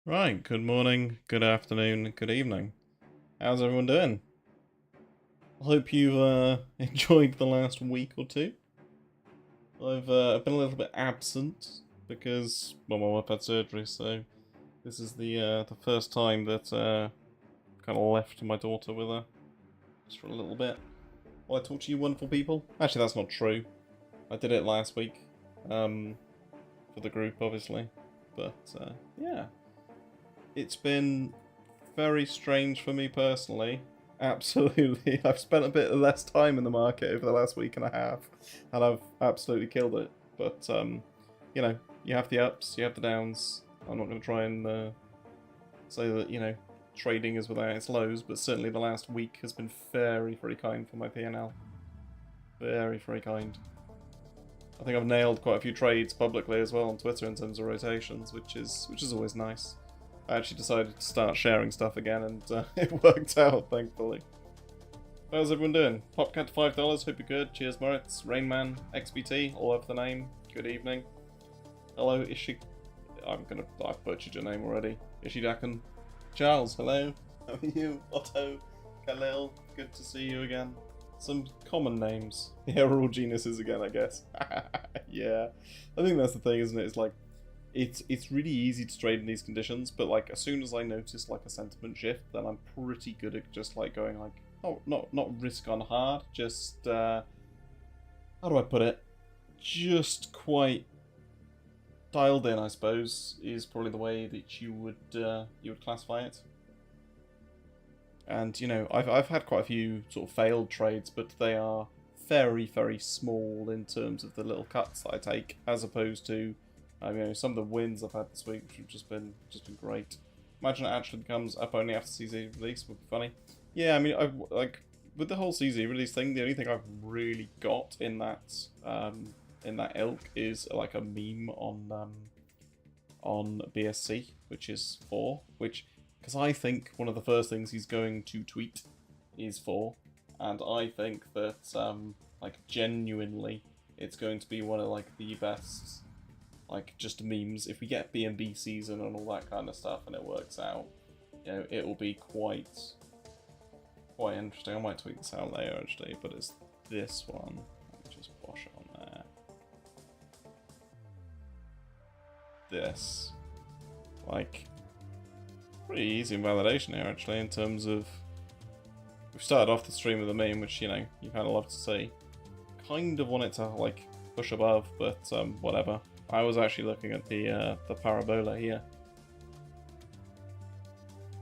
Right, good morning, good afternoon, good evening. How's everyone doing? I hope you've enjoyed the last week or two. I've been a little bit absent because, well, my wife had surgery, so this is the first time that kind of left my daughter with her just for a little bit. Well, I talk to you wonderful people. Actually, that's not true. I did it last week um, for the group, obviously. But, yeah. It's been very strange for me personally. Absolutely. I've spent a bit less time in the market over the last week and a half, and I've absolutely killed it. But, you know, you have the ups, you have the downs. I'm not going to try and say that, trading is without its lows, but certainly the last week has been very, very kind for my P&L. Very, very kind. I think I've nailed quite a few trades publicly as well on Twitter in terms of rotations, which is always nice. I actually decided to start sharing stuff again, and it worked out, thankfully. How's everyone doing? Popcat to $5, hope you're good. Cheers, Moritz. Rainman, XBT, all over the name. Good evening. Hello, I've butchered your name already. Ishidakan. Charles, hello. How are you? Otto, Khalil, good to see you again. Some common names. Yeah, we're all geniuses again, I guess. Yeah. I think that's the thing, isn't it? It's like, it's really easy to trade in these conditions, but like as soon as I notice like a sentiment shift, then I'm pretty good at just like going like, oh, not risk on hard, just how do I put it? Just quite dialed in, I suppose, is probably the way that you would classify it. And I've had quite a few sort of failed trades, but they are very, very small in terms of the little cuts that I take, as opposed to some of the wins I've had this week, which have just been great. Imagine it actually becomes up only after CZ release, would be funny. Yeah, I mean, like with the whole CZ release thing, the only thing I've really got in that ilk is like a meme on BSC, which is 4, which because I think one of the first things he's going to tweet is 4, and I think that like genuinely it's going to be one of like the best like just memes. If we get B&B season and all that kind of stuff and it works out, it will be quite interesting. I might tweet this out later actually, but it's this one. Let me just wash it on there. This, like, pretty easy invalidation here actually in terms of we've started off the stream with a meme, which you kind of love to see. Kind of want it to like push above, but whatever. I was actually looking at the parabola here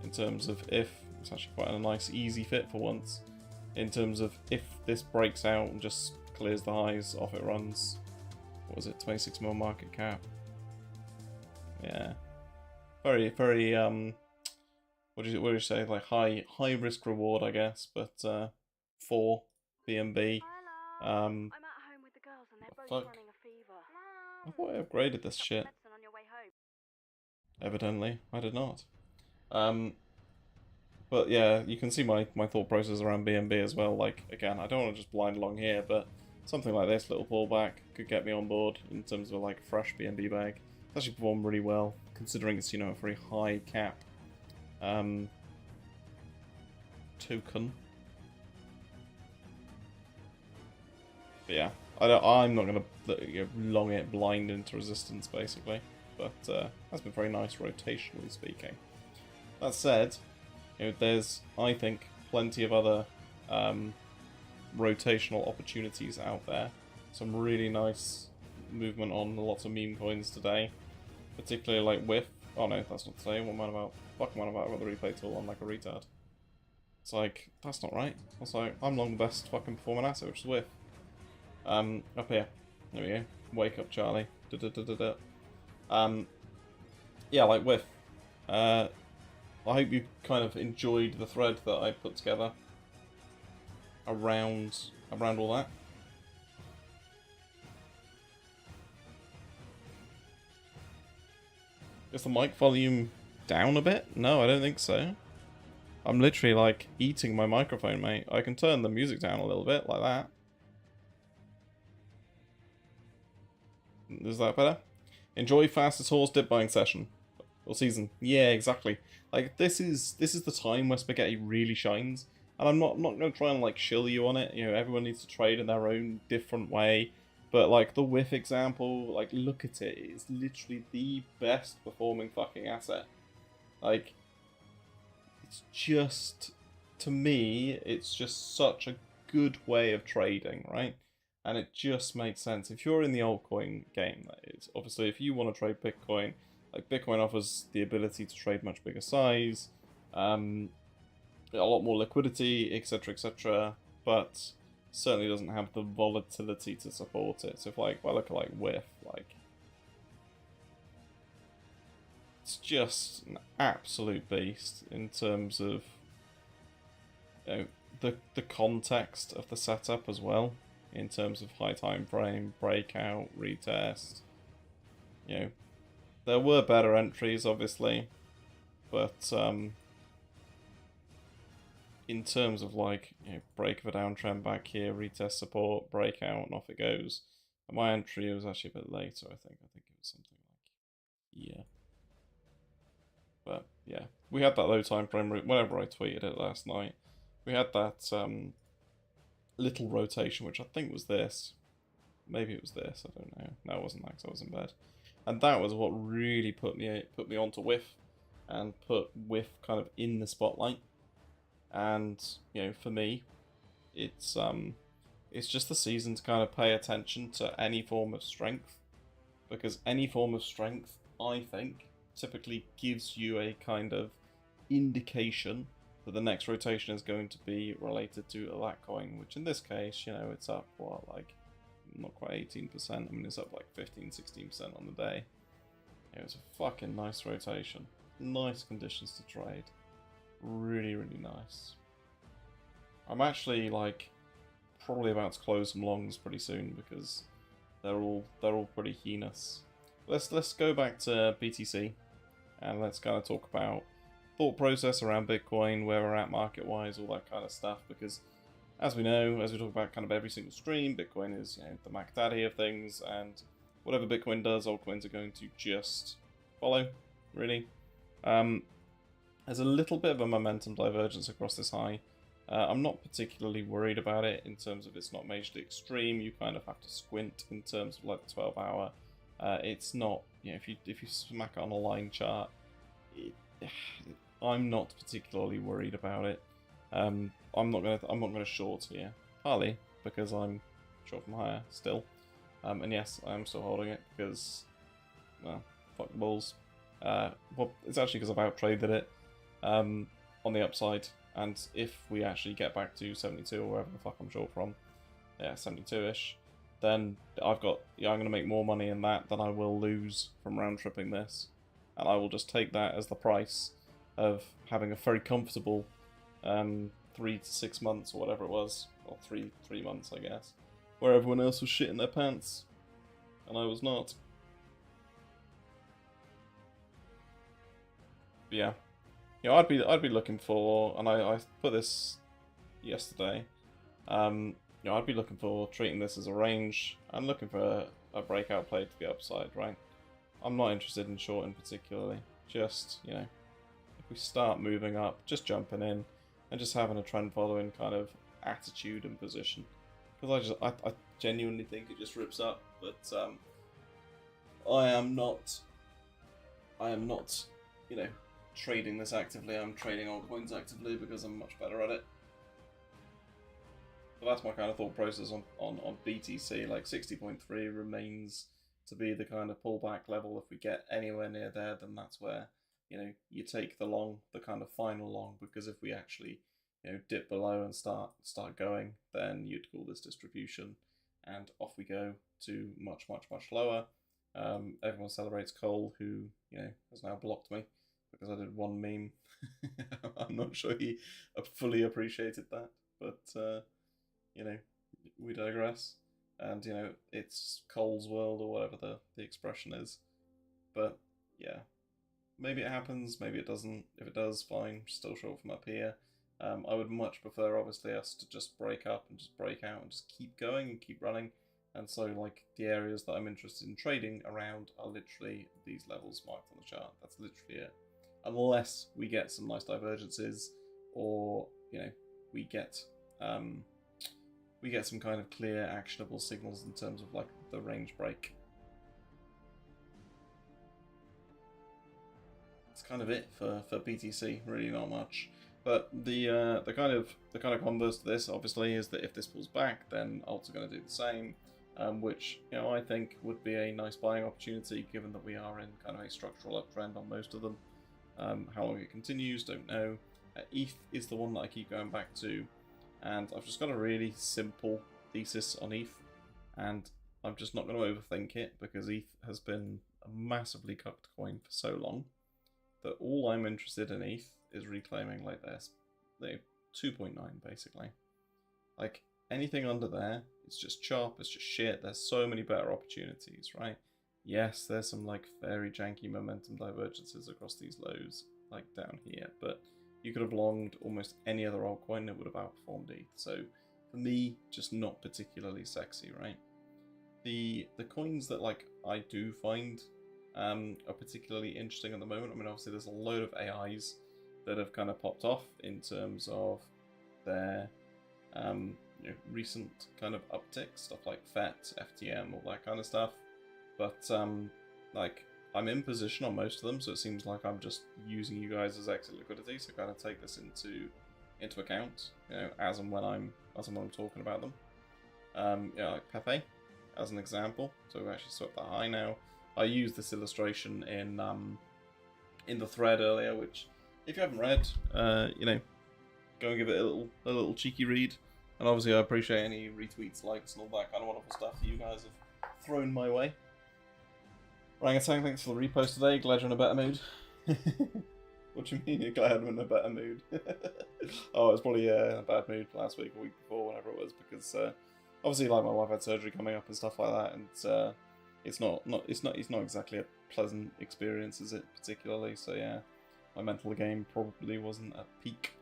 in terms of if it's actually quite a nice easy fit for once. In terms of if this breaks out and just clears the highs off it runs, what was it, 26 mil market cap? Yeah, very very what do you say, like high risk reward I guess, but for BNB. I'm at home with the girls and they're both running a fever. I thought I upgraded this shit. Evidently, I did not. But yeah, you can see my thought process around BNB as well. Like, again, I don't want to just blind along here, but something like this, little pullback, could get me on board in terms of like fresh BNB bag. It's actually performed really well, considering it's, a very high cap token. But yeah, I'm not going to long it blind into resistance, basically. But that's been very nice, rotationally speaking. That said, there's, I think, plenty of other rotational opportunities out there. Some really nice movement on lots of meme coins today. Particularly like Whiff. Oh no, that's not today. What am I about? Fuck am I about? I've got the replay tool on like a retard. It's like, that's not right. It's like, I'm long the best fucking performing asset, which is Whiff. Up here. There we go. Wake up, Charlie. Yeah, like Whiff. I hope you kind of enjoyed the thread that I put together around all that. Is the mic volume down a bit? No, I don't think so. I'm literally like eating my microphone, mate. I can turn the music down a little bit like that. Is that better? Enjoy fastest horse dip buying session. Or season. Yeah, exactly. Like this is the time where spaghetti really shines. And I'm not gonna try and like shill you on it. You know, everyone needs to trade in their own different way. But like the whiff example, like look at it. It's literally the best performing fucking asset. Like it's just, to me, it's just such a good way of trading, right? And it just makes sense. If you're in the altcoin game, that is. Obviously, if you want to trade Bitcoin, like Bitcoin offers the ability to trade much bigger size, a lot more liquidity, etc., but certainly doesn't have the volatility to support it. So if like, if I look at like WIF, like it's just an absolute beast in terms of, you know, the context of the setup as well, in terms of high time frame, breakout, retest. You know, there were better entries, obviously, but in terms of like, you know, break of a downtrend back here, retest support, breakout, and off it goes. And my entry was actually a bit later, I think. I think it was something like here. But yeah, we had that low time frame. Whenever I tweeted it last night, we had that little rotation, which I think was this. Maybe it was this. I don't know. No, it wasn't that, 'cause I was in bed. And that was what really put me onto whiff, and put whiff kind of in the spotlight. And you know, for me, it's just the season to kind of pay attention to any form of strength, because any form of strength, I think, typically gives you a kind of indication that the next rotation is going to be related to that coin, which in this case, you know, it's up, what, like, not quite 18%, I mean, it's up like 15-16% on the day. It was a fucking nice rotation. Nice conditions to trade. Really, really nice. I'm actually, like, probably about to close some longs pretty soon because they're all pretty heinous. Let's go back to BTC and let's kind of talk about thought process around Bitcoin, where we're at market wise, all that kind of stuff. Because as we know, as we talk about kind of every single stream, Bitcoin is, you know, the Mac Daddy of things, and whatever Bitcoin does, altcoins are going to just follow. Really, there's a little bit of a momentum divergence across this high. I'm not particularly worried about it in terms of it's not majorly extreme. You kind of have to squint in terms of like the 12-hour. It's not, you know, if you smack it on a line chart, I'm not particularly worried about it. I'm not gonna short here, partly because I'm short from higher still, and yes, I am still holding it because, well, fuck the bulls. Well, it's actually because I've out traded it on the upside. And if we actually get back to 72 or wherever the fuck I'm short from, yeah, 72-ish, then I'm going to make more money in that than I will lose from round tripping this. And I will just take that as the price of having a very comfortable 3 to 6 months or whatever it was, or three months, I guess, where everyone else was shitting their pants, and I was not. But yeah. You know, I'd be looking for, and I put this yesterday. You know, I'd be looking for treating this as a range. I'm looking for a breakout play to the upside, right? I'm not interested in shorting particularly. Just, you know, if we start moving up, just jumping in and just having a trend following kind of attitude and position. Because I genuinely think it just rips up, but I am not, you know, trading this actively. I'm trading altcoins actively because I'm much better at it. But that's my kind of thought process on BTC. Like 60.3 remains to be the kind of pullback level. If we get anywhere near there, then that's where, you know, you take the long, the kind of final long, because if we actually, you know, dip below and start going, then you'd call this distribution, and off we go to much lower. Everyone celebrates Cole, who, you know, has now blocked me because I did one meme. I'm not sure he fully appreciated that, but you know, we digress. And you know, it's Cole's world or whatever the expression is. But yeah, maybe it happens, maybe it doesn't. If it does, fine. Still short from up here. I would much prefer, obviously, us to just break up and just break out and just keep going and keep running, And so, like, the areas that I'm interested in trading around are literally these levels marked on the chart. That's literally it. Unless we get some nice divergences, or, you know, we get some kind of clear, actionable signals in terms of, like, the range break. That's kind of it for BTC. Really not much. But the kind of converse to this, obviously, is that if this pulls back, then alts are going to do the same. Which, you know, I think would be a nice buying opportunity, given that we are in kind of a structural uptrend on most of them. How long it continues, don't know. ETH is the one that I keep going back to, and I've just got a really simple thesis on ETH, and I'm just not going to overthink it, because ETH has been a massively cucked coin for so long that all I'm interested in ETH is reclaiming like this, 2.9 basically. Like, anything under there, it's just chop, it's just shit. There's so many better opportunities, right? Yes, there's some like very janky momentum divergences across these lows, like down here, but you could have longed almost any other altcoin that would have outperformed ETH. So for me, just not particularly sexy, right? The coins that like I do find are particularly interesting at the moment. I mean, obviously there's a load of AIs that have kind of popped off in terms of their you know, recent kind of upticks, stuff like FET, FTM, all that kind of stuff. But like, I'm in position on most of them, so it seems like I'm just using you guys as exit liquidity. So kind of take this into account, you know, as and when I'm talking about them. Yeah, like Pepe, as an example. So we've actually swept that high now. I used this illustration in the thread earlier, which, if you haven't read, you know, go and give it a little cheeky read. And obviously I appreciate any retweets, likes, and all that kind of wonderful stuff that you guys have thrown my way. Orangutan, thanks for the repost today. Glad you're in a better mood. What do you mean you're glad I'm in a better mood? Oh, it was probably in a bad mood last week or week before, whenever it was, because obviously, like, my wife had surgery coming up and stuff like that, and it's not exactly a pleasant experience, is it, particularly? So yeah, my mental game probably wasn't at peak.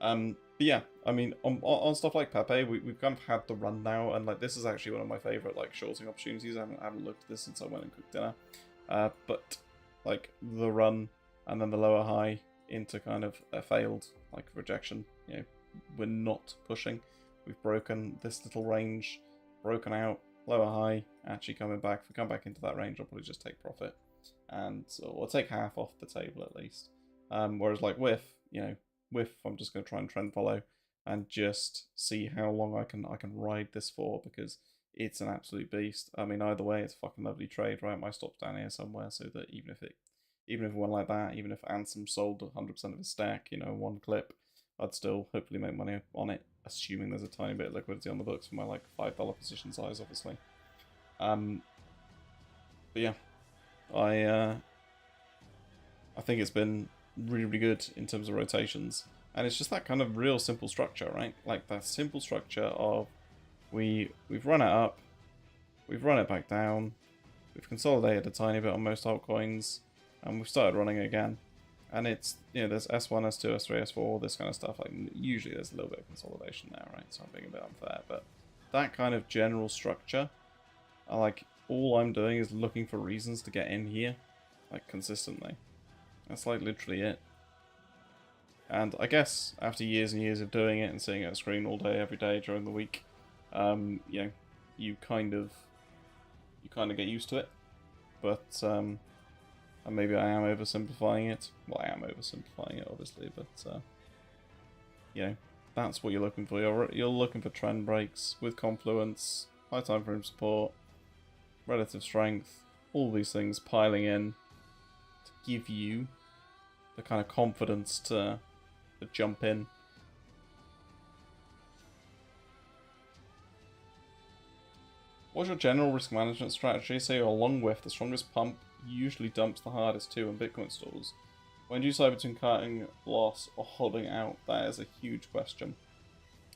But yeah, I mean, on stuff like Pepe, we've kind of had the run now, and like, this is actually one of my favourite like shorting opportunities. I haven't looked at this since I went and cooked dinner, but like the run and then the lower high into kind of a failed like rejection. You know, we're not pushing. We've broken this little range, broken out, lower high, actually coming back. If we come back into that range, I'll probably just take profit, and or take half off the table at least. Whereas like you know. I'm just going to try and trend follow and just see how long I can ride this for, because it's an absolute beast. I mean, either way, it's a fucking lovely trade, right? My stop's down here somewhere, so that even if it went like that, even if Ansem sold 100% of his stack, you know, in one clip, I'd still hopefully make money on it, assuming there's a tiny bit of liquidity on the books for my like $5 position size, obviously. But yeah, I think it's been really good in terms of rotations, and it's just that kind of real simple structure, right? Like that simple structure of we've run it up, we've run it back down, we've consolidated a tiny bit on most altcoins, and we've started running again. And it's, you know, there's S1, S2, S3, S4, all this kind of stuff. Like, usually there's a little bit of consolidation now, right? So I'm being a bit unfair, but that kind of general structure, like, all I'm doing is looking for reasons to get in here, like, consistently. That's like literally it. And I guess after years and years of doing it and sitting at a screen all day, every day during the week, you know, you kind of get used to it. But and maybe I am oversimplifying it. Well, I am oversimplifying it, obviously, but you know, that's what you're looking for. You're looking for trend breaks with confluence, high time frame support, relative strength, all these things piling in to give you the kind of confidence to jump in. What's your general risk management strategy? Say you're a long width, the strongest pump usually dumps the hardest too in Bitcoin stalls. When do you decide between cutting loss or holding out? That is a huge question.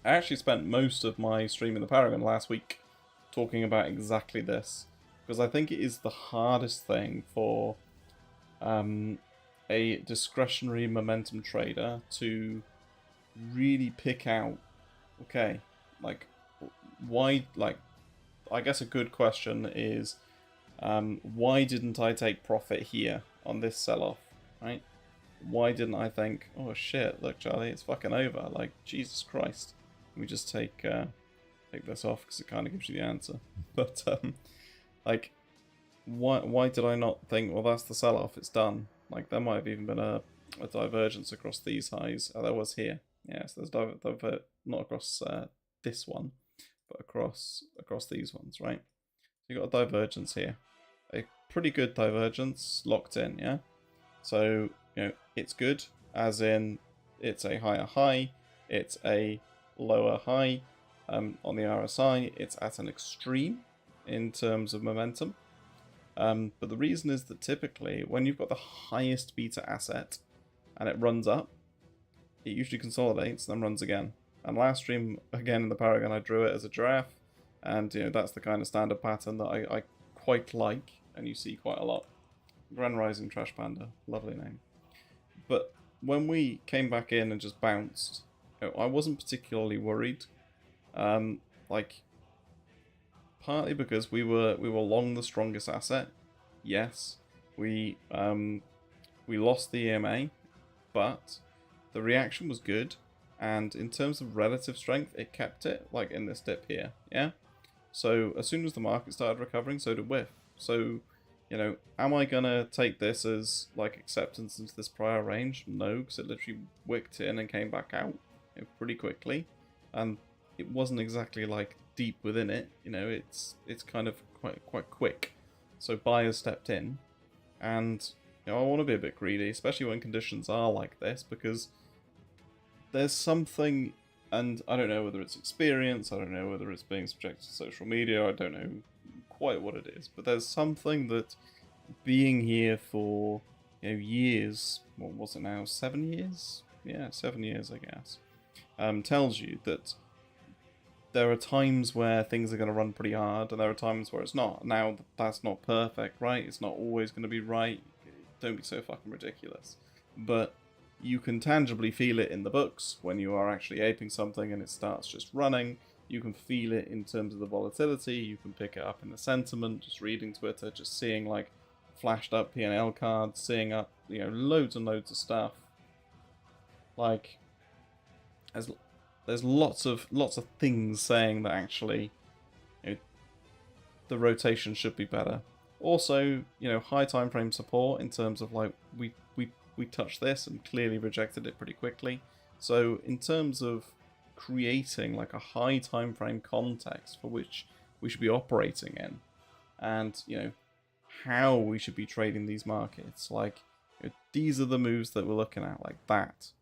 I actually spent most of my stream in the Paragon last week talking about exactly this, because I think it is the hardest thing for a discretionary momentum trader to really pick out, okay, like, why, like, I guess a good question is, why didn't I take profit here on this sell-off, right? Why didn't I think, oh shit, look Charlie, it's fucking over, like, Jesus Christ. Let me just take this off, because it kind of gives you the answer. But, like, why did I not think, well, that's the sell-off, it's done. Like, there might have even been a divergence across these highs. Oh, there was here. Yes, there's not across this one, but across these ones, right? So you got a divergence here. A pretty good divergence, locked in, yeah? So, you know, it's good, as in it's a higher high, it's a lower high. On the RSI, it's at an extreme in terms of momentum. But the reason is that typically, when you've got the highest beta asset and it runs up, it usually consolidates and then runs again. And last stream, again in the Paragon, I drew it as a giraffe, and you know that's the kind of standard pattern that I quite like, and you see quite a lot. Grand Rising Trash Panda, lovely name. But when we came back in and just bounced, you know, I wasn't particularly worried. Like, partly because we were long the strongest asset. Yes, we lost the EMA, but the reaction was good, and in terms of relative strength, it kept it, like in this dip here, yeah? So as soon as the market started recovering, so did WIF. So, you know, am I gonna take this as like acceptance into this prior range? No, because it literally wicked in and came back out, you know, pretty quickly, and it wasn't exactly like deep within it. You know, it's kind of quite quick. So buyers stepped in, and you know, I want to be a bit greedy, especially when conditions are like this, because there's something, and I don't know whether it's experience, I don't know whether it's being subjected to social media, I don't know quite what it is, but there's something that being here for, you know, years, what was it now, 7 years? Yeah, 7 years, I guess, tells you that there are times where things are going to run pretty hard, and there are times where it's not. Now, that's not perfect, right? It's not always going to be right. Don't be so fucking ridiculous. But you can tangibly feel it in the books when you are actually aping something and it starts just running. You can feel it in terms of the volatility. You can pick it up in the sentiment, just reading Twitter, just seeing like flashed up P&L cards, seeing up, you know, loads and loads of stuff. Like, there's lots of things saying that actually, you know, the rotation should be better. Also, you know, high time frame support in terms of like we touched this and clearly rejected it pretty quickly. So in terms of creating like a high time frame context for which we should be operating in, and you know how we should be trading these markets, like, you know, these are the moves that we're looking at, like that.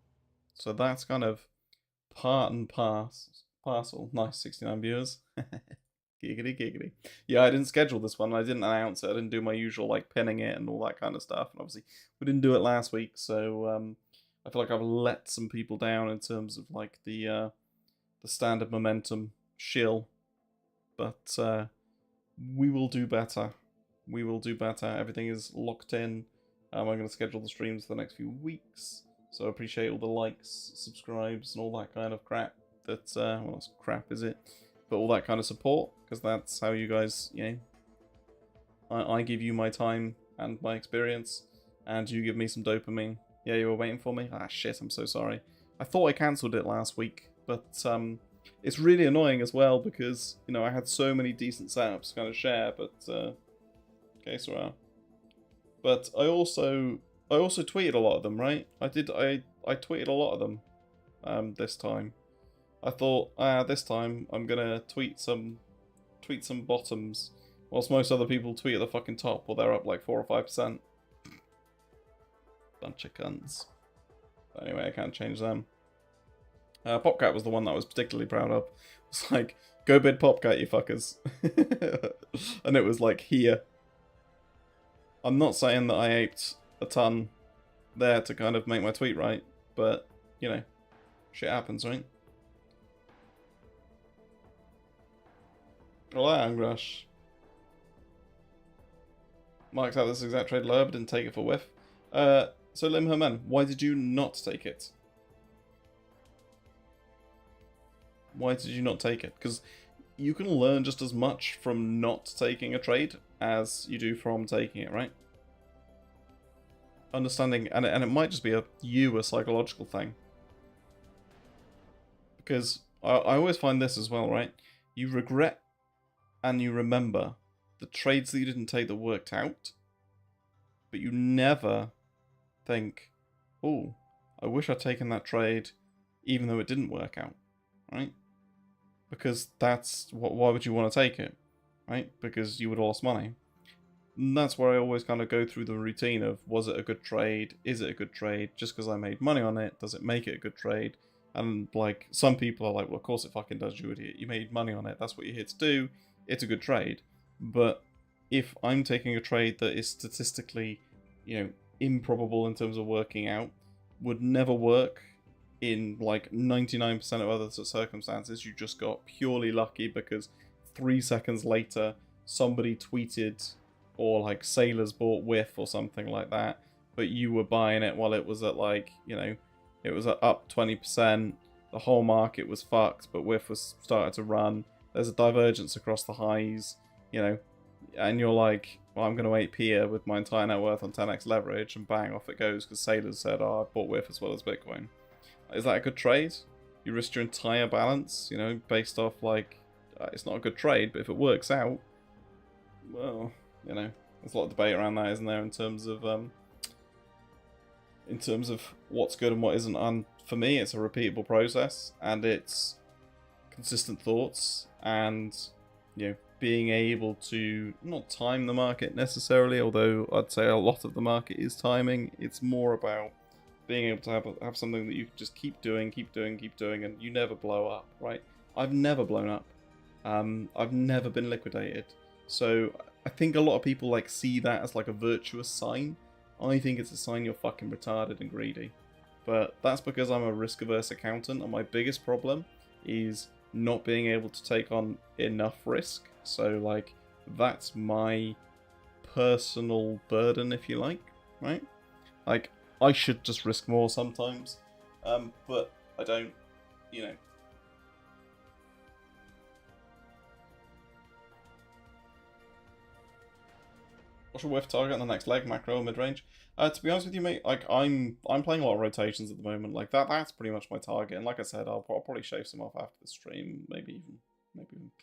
So that's kind of part and parcel. Nice, 69 viewers. Giggity, giggity. Yeah, I didn't schedule this one. I didn't announce it. I didn't do my usual, like, pinning it and all that kind of stuff. And obviously, we didn't do it last week, so I feel like I've let some people down in terms of, like, the standard momentum shill. But we will do better. We will do better. Everything is locked in. I'm going to schedule the streams for the next few weeks. So I appreciate all the likes, subscribes, and all that kind of crap. That, well, it's crap, is it? But all that kind of support, because that's how you guys, you know, I give you my time and my experience, and you give me some dopamine. Yeah, you were waiting for me? Ah, shit, I'm so sorry. I thought I cancelled it last week, but it's really annoying as well, because, you know, I had so many decent setups to kind of share, but, okay, so but I also tweeted a lot of them, right? I tweeted a lot of them, this time. I thought, this time I'm gonna tweet some bottoms, whilst most other people tweet at the fucking top, or they're up like 4 or 5%. Bunch of cunts. But anyway, I can't change them. Popcat was the one that I was particularly proud of. It's like, go bid Popcat, you fuckers. And it was like here. I'm not saying that I aped a ton there to kind of make my tweet right, but, you know, shit happens, right? Well, that Angrush. Marked out this exact trade lower, but didn't take it for whiff. So Lim Herman, why did you not take it? Why did you not take it? Because you can learn just as much from not taking a trade as you do from taking it, right? Understanding, and it might just be a psychological thing. Because I always find this as well, right? You regret and you remember the trades that you didn't take that worked out, but you never think, oh, I wish I'd taken that trade even though it didn't work out, right? Because that's why would you want to take it, right? Because you would have lost money. And that's where I always kind of go through the routine of, was it a good trade? Is it a good trade? Just because I made money on it, does it make it a good trade? And like, some people are like, well, of course it fucking does, you idiot. You made money on it, that's what you're here to do. It's a good trade. But if I'm taking a trade that is statistically, improbable in terms of working out, would never work in like 99% of other circumstances, you just got purely lucky because 3 seconds later somebody tweeted, or like Sailors bought whiff or something like that, but you were buying it while it was at like, it was at up 20%, the whole market was fucked, but whiff was started to run, there's a divergence across the highs, and you're like, well, I'm going to 8p here with my entire net worth on 10x leverage, and bang, off it goes, because Sailors said, oh, I bought whiff as well as Bitcoin. Is that a good trade? You risked your entire balance, based off like, it's not a good trade, but if it works out, well, there's a lot of debate around that, isn't there, in terms of what's good and what isn't. And for me, it's a repeatable process, and it's consistent thoughts, and being able to not time the market necessarily, although I'd say a lot of the market is timing. It's more about being able to have something that you can just keep doing, and you never blow up, right? I've never blown up. I've never been liquidated. So I think a lot of people like see that as like a virtuous sign. I think it's a sign you're fucking retarded and greedy. But that's because I'm a risk-averse accountant, and my biggest problem is not being able to take on enough risk. So like, that's my personal burden, if you like, right? Like, I should just risk more sometimes, but I don't, What's your whiff target on the next leg, macro or mid-range? To be honest with you, mate, like I'm playing a lot of rotations at the moment. Like that's pretty much my target. And like I said, I'll probably shave some off after the stream. Maybe even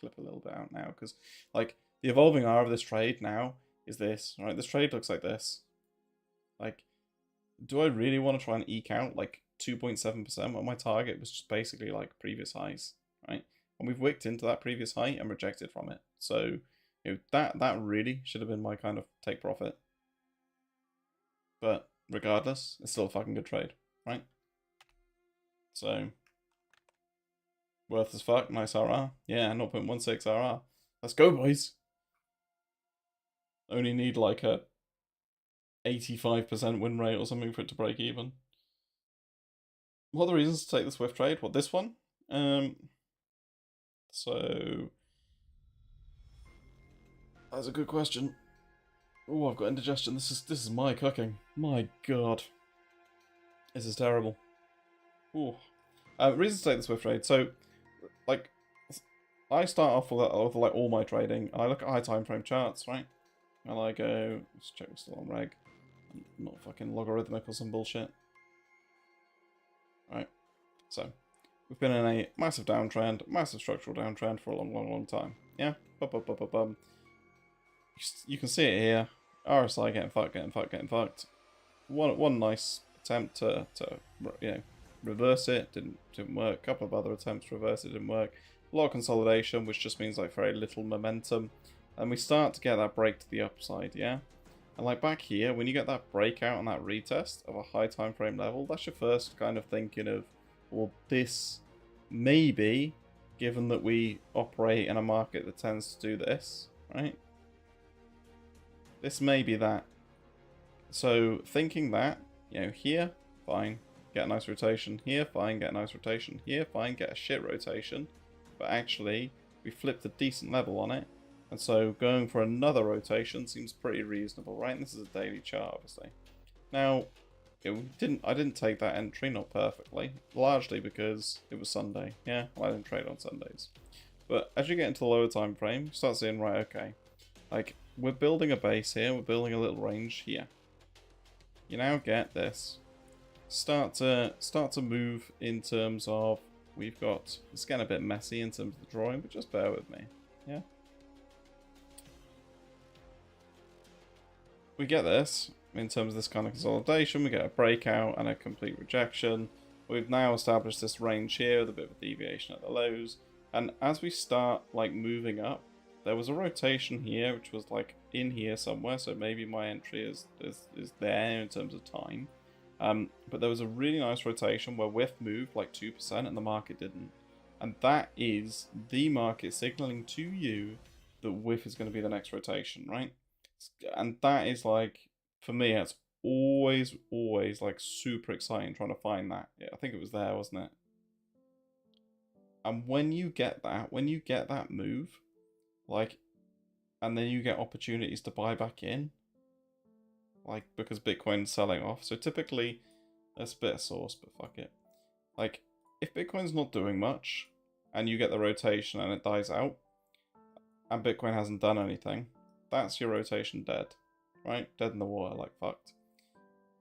clip a little bit out now, because like the evolving R of this trade now is this. Right, this trade looks like this. Like, do I really want to try and eke out like 2.7% when my target was just basically like previous highs, right? And we've wicked into that previous high and rejected from it. So that really should have been my kind of take profit. But regardless, it's still a fucking good trade, right? So worth as fuck, nice RR. Yeah, 0.16 RR. Let's go, boys. Only need like a 85% win rate or something for it to break even. What are the reasons to take the Swift trade? What, this one? So that's a good question. Oh, I've got indigestion. This is my cooking. My god. This is terrible. Ooh. Reasons to take the Swift trade. So, like, I start off with like all my trading, and I look at high time frame charts, right? And I go, let's check we're still on reg. Not fucking logarithmic or some bullshit. Right. So, we've been in a massive downtrend, massive structural downtrend for a long time. Yeah? You can see it here. RSI getting fucked. One nice attempt to reverse it, didn't work. A couple of other attempts to reverse it, didn't work. A lot of consolidation, which just means like very little momentum. And we start to get that break to the upside, yeah? And like back here, when you get that breakout and that retest of a high time frame level, that's your first kind of thinking of, well, this maybe, given that we operate in a market that tends to do this, right? This may be that. So thinking that, here, fine, get a nice rotation. Here, fine, get a nice rotation. Here, fine, get a shit rotation. But actually, we flipped a decent level on it. And so going for another rotation seems pretty reasonable, right? And this is a daily chart, obviously. Now, I didn't take that entry, not perfectly. Largely because it was Sunday. Yeah, well, I didn't trade on Sundays. But as you get into the lower time frame, you start seeing, right, okay, like, we're building a base here, we're building a little range here. You now get this. Start to move in terms of, we've got, it's getting a bit messy in terms of the drawing, but just bear with me, yeah? We get this, in terms of this kind of consolidation, we get a breakout and a complete rejection. We've now established this range here with a bit of a deviation at the lows. And as we start like moving up, there was a rotation here, which was like in here somewhere. So maybe my entry is there in terms of time. But there was a really nice rotation where WIF moved like 2% and the market didn't. And that is the market signaling to you that WIF is going to be the next rotation, right? And that is like, for me, it's always like super exciting trying to find that. Yeah, I think it was there, wasn't it? And when you get that move, like, and then you get opportunities to buy back in, like, because Bitcoin's selling off. So typically, that's a bit of sauce, but fuck it. Like, if Bitcoin's not doing much, and you get the rotation and it dies out, and Bitcoin hasn't done anything, that's your rotation dead, right? Dead in the water, like fucked.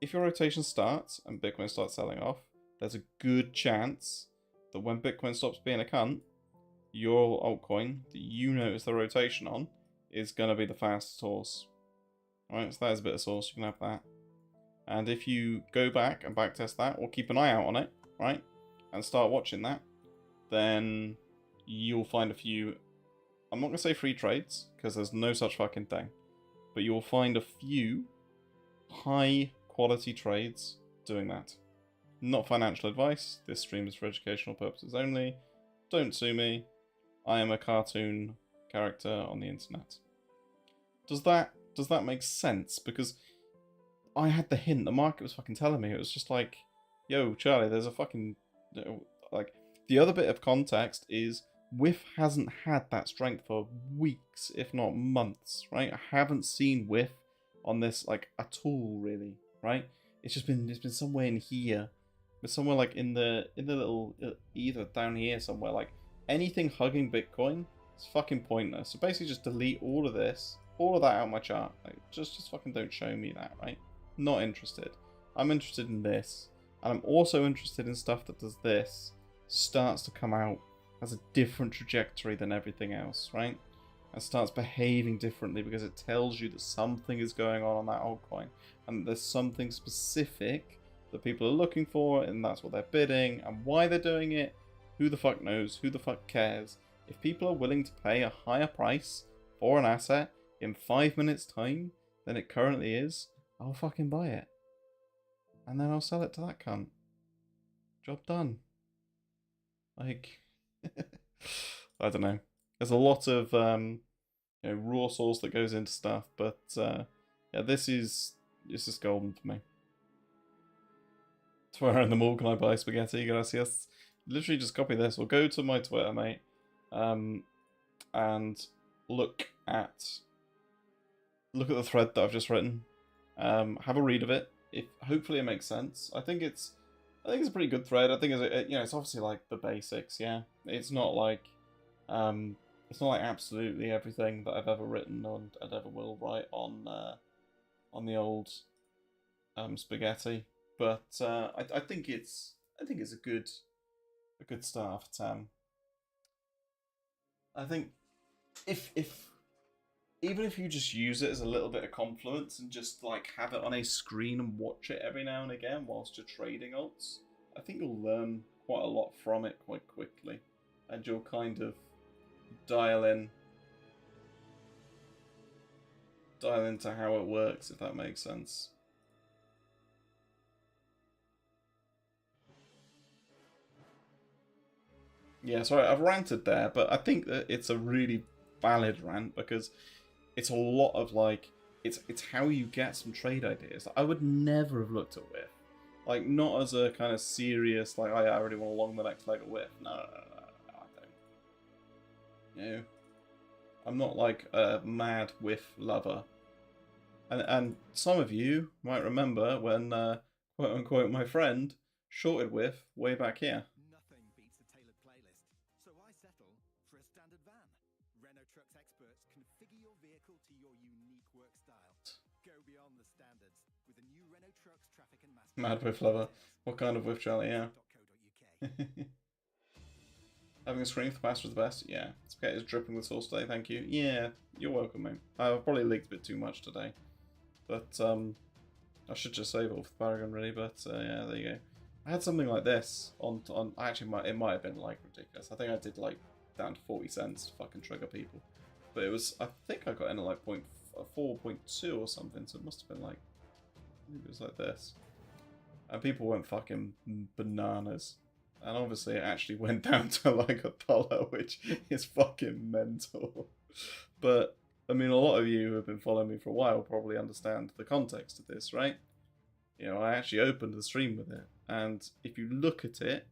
If your rotation starts and Bitcoin starts selling off, there's a good chance that when Bitcoin stops being a cunt, your altcoin that you notice the rotation on is going to be the fastest horse. Right, so that is a bit of sauce, you can have that. And if you go back and backtest that, or keep an eye out on it, right, and start watching that, then you'll find a few, I'm not going to say free trades, because there's no such fucking thing, but you'll find a few high quality trades doing that. Not financial advice, this stream is for educational purposes only. Don't sue me, I am a cartoon character on the internet. Does that make sense? Because I had the hint, the market was fucking telling me, it was just like, yo, Charlie, there's a fucking, like, the other bit of context is, WIF hasn't had that strength for weeks, if not months, right? I haven't seen WIF on this, like, at all, really, right? It's been somewhere in here, but somewhere like in the little, either down here somewhere, like, anything hugging Bitcoin is fucking pointless. So basically just delete all of this, all of that out of my chart. Like, just fucking don't show me that, right? Not interested. I'm interested in this, and I'm also interested in stuff that does this, starts to come out, has a different trajectory than everything else, right? And starts behaving differently because it tells you that something is going on that altcoin, and there's something specific that people are looking for, and that's what they're bidding, and why they're doing it, who the fuck knows, who the fuck cares? If people are willing to pay a higher price for an asset in 5 minutes time than it currently is, I'll fucking buy it. And then I'll sell it to that cunt. Job done. Like, I don't know. There's a lot of raw sauce that goes into stuff, but yeah, this is golden for me. Where in the mall can I buy spaghetti? Gracias. Literally just copy this or go to my Twitter, mate, and look at the thread that I've just written. Have a read of it. Hopefully it makes sense. I think it's a pretty good thread. I think it's obviously like the basics. Yeah, it's not like absolutely everything that I've ever written and ever will write on the old spaghetti. But I think it's a good start for Tam. I think even if you just use it as a little bit of confluence and just like have it on a screen and watch it every now and again whilst you're trading alts, I think you'll learn quite a lot from it quite quickly, and you'll kind of dial into how it works, if that makes sense. Yeah, sorry, I've ranted there, but I think that it's a really valid rant because it's a lot of like, it's how you get some trade ideas. I would never have looked at WIF. Like, not as a kind of serious, like, I already want to long the next leg of WIF. No, I don't. You know, I'm not like a mad WIF lover. And some of you might remember when, quote unquote, my friend shorted WIF way back here. Nothing beats a tailored playlist, so I settle for a standard Mad Whiff Lover. What kind of whiff jelly, yeah. Having a screen for pasta is the best? Yeah. Spaghetti is dripping with sauce today, thank you. Yeah, you're welcome, mate. I've probably leaked a bit too much today. But, I should just save it all for the Paragon, really, but, yeah, there you go. I had something like this on actually, it might have been, like, ridiculous. I think I did, like, down to 40 cents to fucking trigger people. But it was, I think I got in at, like, 4.2 or something, so it must have been, like, maybe it was like this. And people went fucking bananas. And obviously it actually went down to like $1, which is fucking mental. But, I mean, a lot of you who have been following me for a while probably understand the context of this, right? You know, I actually opened the stream with it. And if you look at it,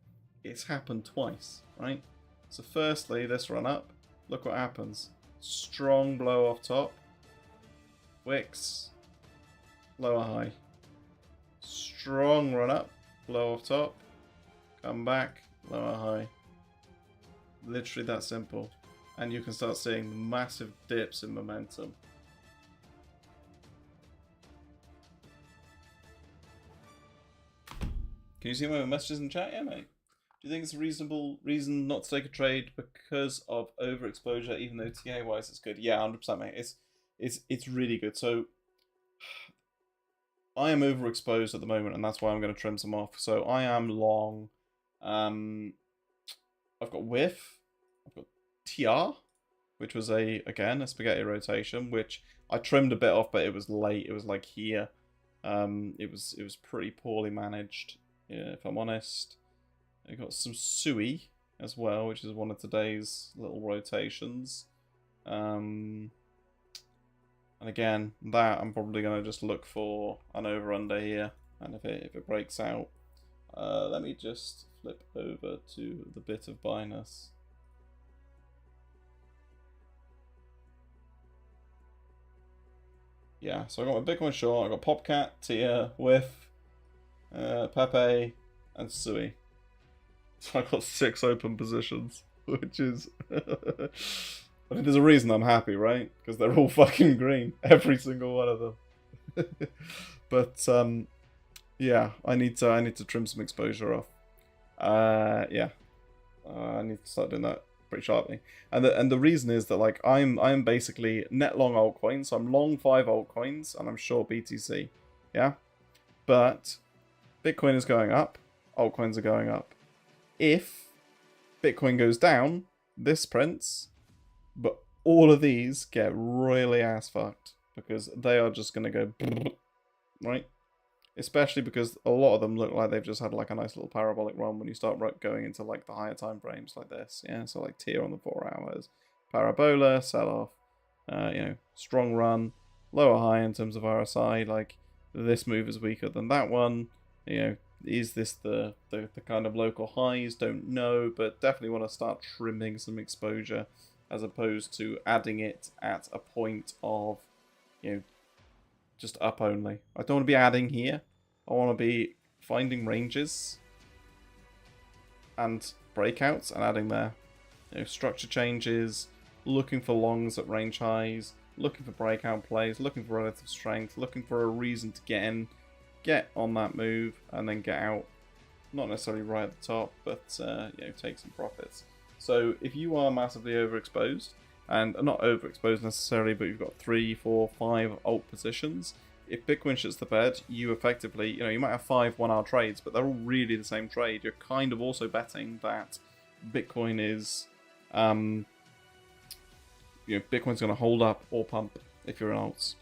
it's happened twice, right? So firstly, this run up, look what happens. Strong blow off top. Wicks. Lower high. Strong run up, blow off top, come back, lower high. Literally that simple. And you can start seeing massive dips in momentum. Can you see my messages in chat? Yeah, mate. Do you think it's a reasonable reason not to take a trade because of overexposure, even though TA-wise it's good? Yeah, 100%, mate. It's really good. So I am overexposed at the moment, and that's why I'm going to trim some off. So I am long. I've got whiff. I've got TR, which was again a spaghetti rotation, which I trimmed a bit off, but it was late. It was like here. It was pretty poorly managed, yeah, if I'm honest. I got some Sui as well, which is one of today's little rotations. And again, that I'm probably going to just look for an over-under here. And if it breaks out, let me just flip over to the bit of Binus. Yeah, so I got my Bitcoin short, I got Popcat, Tia, Whiff, Pepe, and Sui. So I got 6 open positions, which is... I mean, there's a reason I'm happy, right? Because they're all fucking green. Every single one of them. But, yeah, I need to trim some exposure off. Yeah. I need to start doing that pretty sharply. And the reason is that, like, I'm basically net long altcoins. So I'm long 5 altcoins, and I'm short BTC. Yeah? But Bitcoin is going up. Altcoins are going up. If Bitcoin goes down, this prints... But all of these get really ass fucked because they are just going to go, right? Especially because a lot of them look like they've just had like a nice little parabolic run when you start going into like the higher time frames like this. Yeah, so like tier on the 4 hours, parabola, sell off, you know, strong run, lower high in terms of RSI. Like this move is weaker than that one. You know, is this the kind of local highs? Don't know, but definitely want to start trimming some exposure, as opposed to adding it at a point of, you know, just up only. I don't want to be adding here. I want to be finding ranges and breakouts and adding there. You know, structure changes, looking for longs at range highs, looking for breakout plays, looking for relative strength, looking for a reason to get in, get on that move, and then get out. Not necessarily right at the top, but you know, take some profits. So if you are massively overexposed, and not overexposed necessarily, but you've got 3, 4, 5 alt positions, if Bitcoin shits the bed, you effectively, you know, you might have 5 1-hour trades, but they're all really the same trade. You're kind of also betting that Bitcoin is, you know, Bitcoin's going to hold up or pump if you're in alts.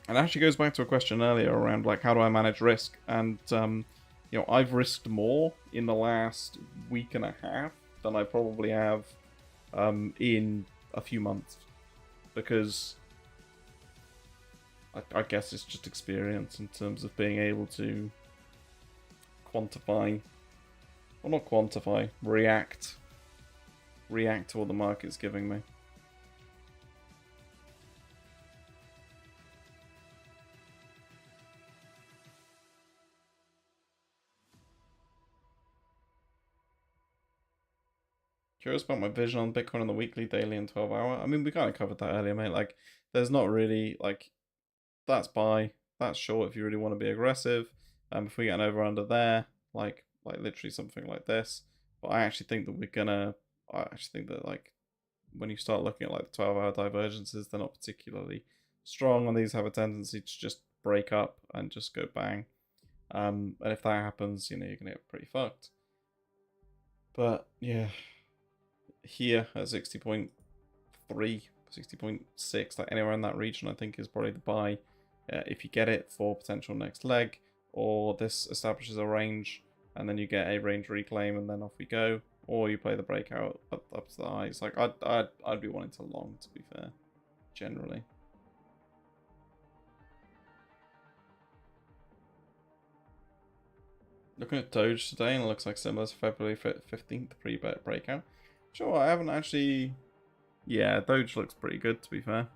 And it actually goes back to a question earlier around, like, how do I manage risk? And, you know, I've risked more in the last week and a half than I probably have in a few months, because I guess it's just experience in terms of being able to quantify, or not quantify, react to what the market's giving me. Curious about my vision on Bitcoin on the weekly, daily, and 12-hour. I mean, we kind of covered that earlier, mate. Like, there's not really, like, that's buy, that's short if you really want to be aggressive. If we get an over under there, like literally something like this. But I actually think that like when you start looking at like the 12-hour divergences, they're not particularly strong, and these have a tendency to just break up and just go bang. And if that happens, you're gonna get pretty fucked. But yeah, here at 60.3, 60.6, like anywhere in that region, I think is probably the buy if you get it for potential next leg, or this establishes a range and then you get a range reclaim and then off we go, or you play the breakout up to the highs. Like I'd be wanting to long, to be fair, generally. Looking at Doge today, and it looks like similar to February 15th pre-bet breakout. Sure, I haven't actually... Yeah, Doge looks pretty good, to be fair.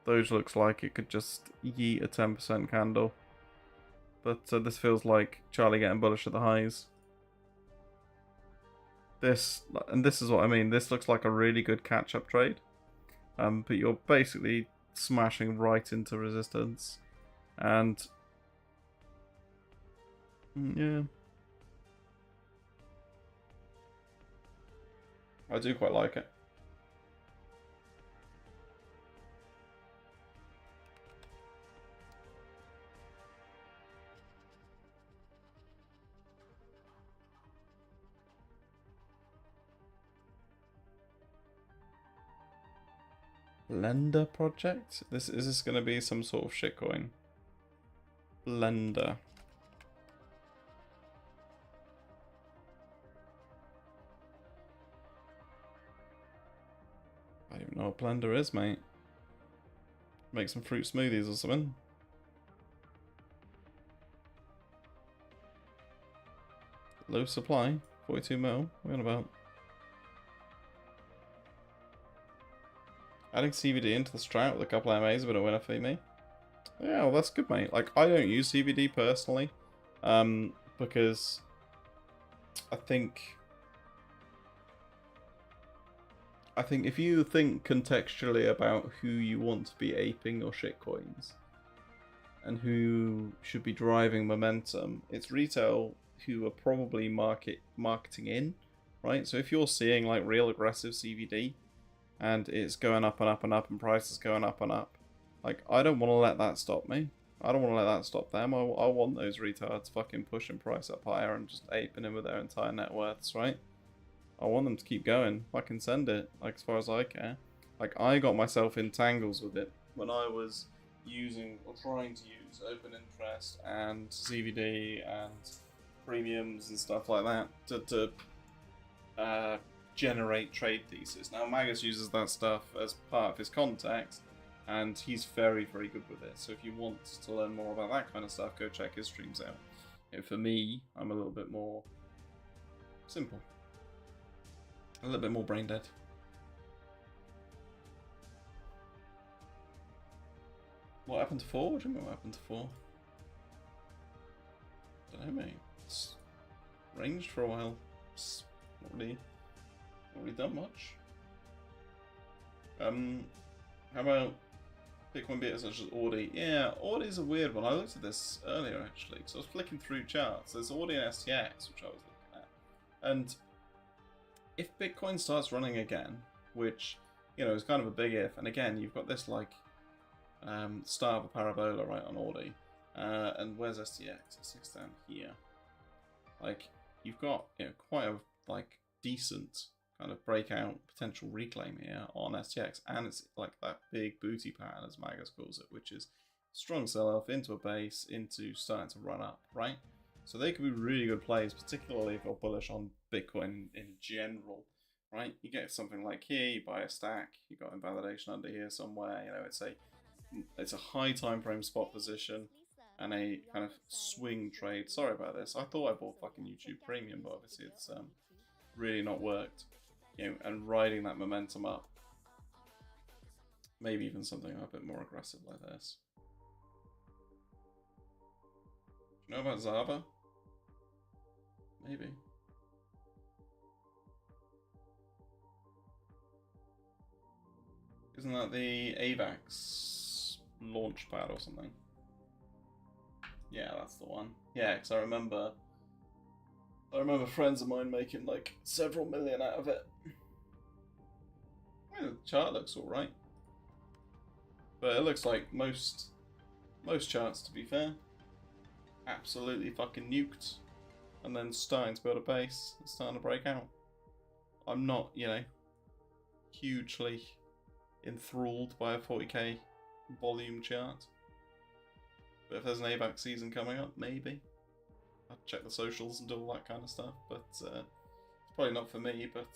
Doge looks like it could just yeet a 10% candle. But this feels like Charlie getting bullish at the highs. This is what I mean. This looks like a really good catch-up trade. But you're basically smashing right into resistance. And... yeah. I do quite like it. Blender project? Is this going to be some sort of shitcoin? Blender. I don't even know what Blender is, mate. Make some fruit smoothies or something. Low supply, 42 mil. What about? Adding CVD into the strat with a couple of MAs, a bit of winner for me. Yeah, well, that's good, mate. Like, I don't use CVD personally, because I think if you think contextually about who you want to be aping your shitcoins and who should be driving momentum, it's retail who are probably marketing in, right? So if you're seeing like real aggressive CVD and it's going up and up and up and prices going up and up, like I don't want to let that stop me. I don't want to let that stop them. I want those retards fucking pushing price up higher and just aping in with their entire net worths, right? I want them to keep going. I can send it, like, as far as I care. Like, I got myself in tangles with it when I was using, or trying to use, open interest and CVD and premiums and stuff like that to generate trade thesis. Now, Magus uses that stuff as part of his context, and he's very, very good with it. So if you want to learn more about that kind of stuff, go check his streams out. For me, I'm a little bit more simple. A little bit more brain dead. What happened to 4? What do you mean what happened to 4? Don't know, mate. It's ranged for a while. It's not really done much. How about Bitcoin betas such as Audi? Yeah, Audi's a weird one. I looked at this earlier actually, because I was flicking through charts. There's Audi and STX, which I was looking at, and if Bitcoin starts running again, which, is kind of a big if, and again, you've got this, like, start of a parabola, right, on Audi, and where's STX? It's down here. Like, you've got, quite a, like, decent kind of breakout potential reclaim here on STX, and it's, like, that big booty pattern, as Magus calls it, which is strong sell-off into a base, into starting to run up, right? So they could be really good plays, particularly if you're bullish on Bitcoin in general, right? You get something like here, you buy a stack, you got invalidation under here somewhere, it's a high time frame spot position and a kind of swing trade. Sorry about this. I thought I bought fucking YouTube Premium, but obviously it's really not worked. And riding that momentum up. Maybe even something a bit more aggressive like this. Do you know about Zava? Maybe. Isn't that the AVAX launch pad or something. Yeah, that's the one. Yeah, because I remember friends of mine making like several million out of it. I mean, the chart looks alright. But it looks like most charts, to be fair, absolutely fucking nuked. And then starting to build a base, and starting to break out. I'm not, you know, hugely enthralled by a 40k volume chart. But if there's an AVAX season coming up, maybe. I'll check the socials and do all that kind of stuff. But it's probably not for me, but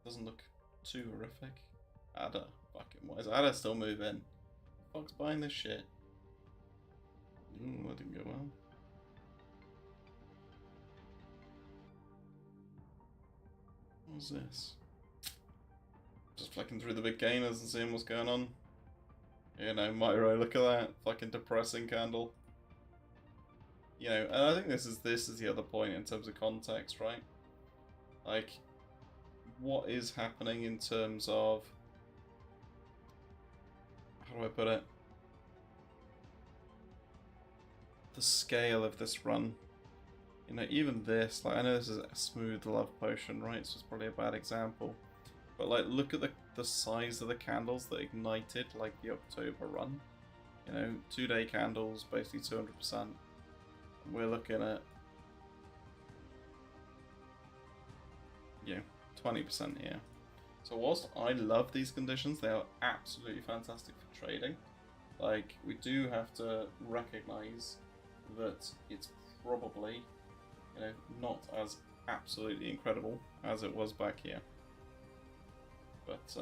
doesn't look too horrific. Ada, fucking, why is Ada still moving? Fuck's buying this shit? That didn't go well. What was this? Just flicking through the big gainers and seeing what's going on. You know, Myro, look at that fucking depressing candle. You know, and I think this is the other point in terms of context, right? Like, what is happening in terms of, how do I put it? The scale of this run. You know, even this, like, I know this is a smooth love potion, right? So it's probably a bad example. But, like, look at the size of the candles that ignited, like, the October run. You know, 2-day candles, basically 200%. We're looking at, yeah, 20% here. So whilst I love these conditions, they are absolutely fantastic for trading. Like, we do have to recognize that it's probably, you know, not as absolutely incredible as it was back here. But,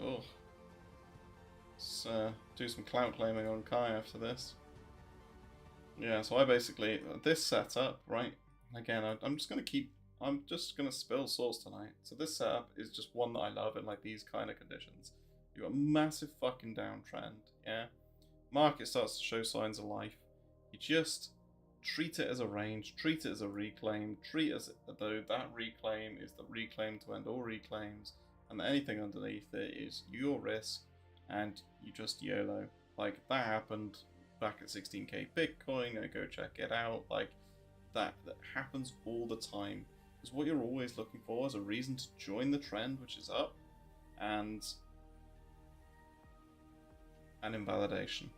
oh, let's do some clout claiming on Kai after this. Yeah, so I basically, this setup, right, again, I'm just going to spill sauce tonight. So this setup is just one that I love in, like, these kind of conditions. You got a massive fucking downtrend, yeah? Market starts to show signs of life. You just treat it as a range, treat it as a reclaim, treat it as though that reclaim is the reclaim to end all reclaims, and anything underneath it is your risk, and you just YOLO. Like, that happened back at 16k Bitcoin, go check it out. Like, that happens all the time. Because what you're always looking for is a reason to join the trend, which is up, and an invalidation.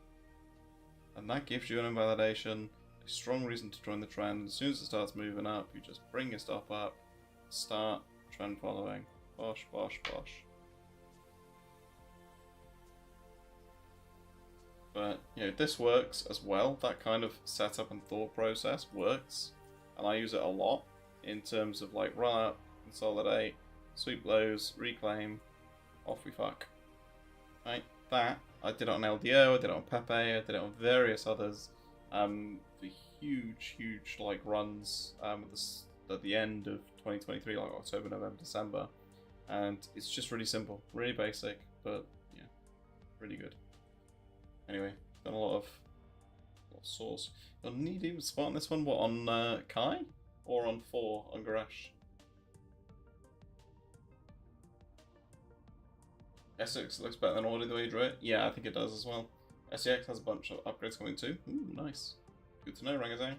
And that gives you an invalidation, a strong reason to join the trend. As soon as it starts moving up, you just bring your stop up, start trend following. Bosh, bosh, bosh. But, you know, this works as well. That kind of setup and thought process works. And I use it a lot in terms of, like, run up, consolidate, sweep lows, reclaim, off we fuck. Right? That, I did it on LDO, I did it on Pepe, I did it on various others. The huge, like, runs at the end of 2023, like October, November, December. And it's just really simple, really basic, but, yeah, really good. Anyway, done a lot of sauce. You'll need even spot on this one, what, on Kai? Or on 4 on Garesh? SX looks better than Audi the way you drew it. Yeah, I think it does as well. SEX has a bunch of upgrades coming too. Ooh, nice. Good to know, Rangazang.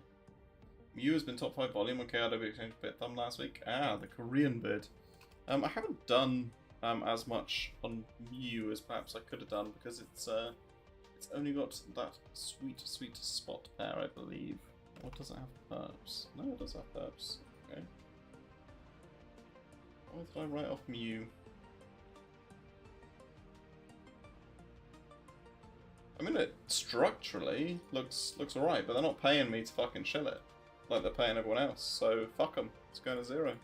Mew has been top 5 volume on KRW Exchange Bit Thumb last week. Ah, the Korean bid. I haven't done as much on Mew as perhaps I could have done because it's only got that sweet spot there, I believe. What does it have? Perps? No, it does have perps. Okay. Why did I write off Mew? I mean, it structurally looks alright, but they're not paying me to fucking shill it like they're paying everyone else. So fuck them. It's going to 0.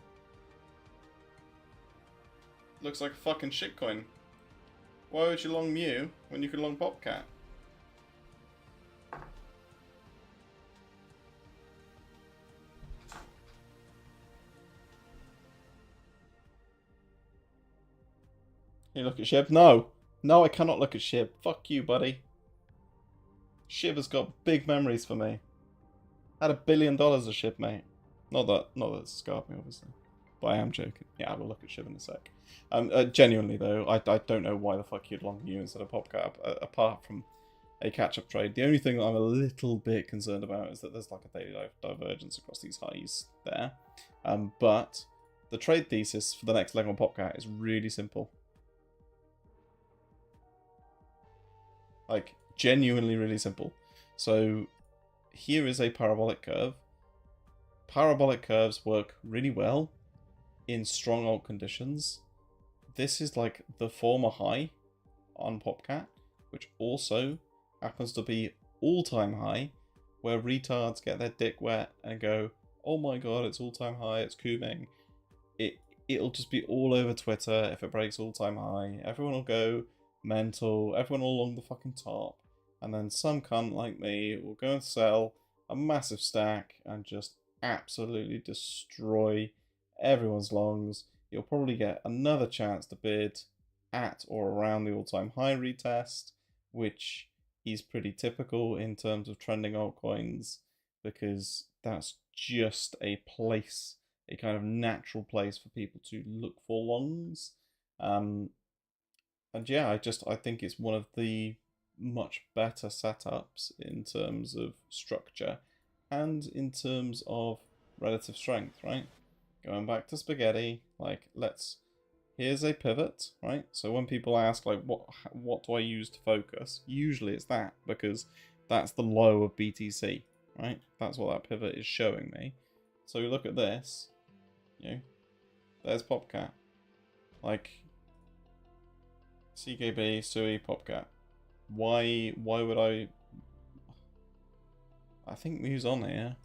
Looks like a fucking shitcoin. Why would you long Mew when you could long Popcat? Can you look at Shib? No! No, I cannot look at Shib. Fuck you, buddy. Shib has got big memories for me. I had $1 billion of Shib, mate. Not that it's scarred me, obviously. But I am joking. Yeah, I will look at Shiv in a sec. Genuinely though, I don't know why the fuck you'd long you instead of PopCap, apart from a catch-up trade. The only thing that I'm a little bit concerned about is that there's like a daily divergence across these highs there. But the trade thesis for the next leg on PopCat is really simple. Like, genuinely really simple. So, here is a parabolic curve. Parabolic curves work really well in strong alt conditions. This is like the former high on PopCat, which also happens to be all-time high, where retards get their dick wet and go, oh my god, it's all-time high, it's cooming. It'll just be all over Twitter if it breaks all-time high. Everyone will go mental, everyone will along the fucking top, and then some cunt like me will go and sell a massive stack and just absolutely destroy everyone's longs. You'll probably get another chance to bid at or around the all-time high retest, which is pretty typical in terms of trending altcoins, because that's just a place, a kind of natural place for people to look for longs. And yeah, I think it's one of the much better setups in terms of structure and in terms of relative strength, right? Going back to spaghetti, like, here's a pivot, right? So when people ask, like, what do I use to focus? Usually it's that, because that's the low of BTC, right? That's what that pivot is showing me. So we look at this, you know, there's PopCat. Like, CKB, Sui, PopCat. Why would I think Mu's on here.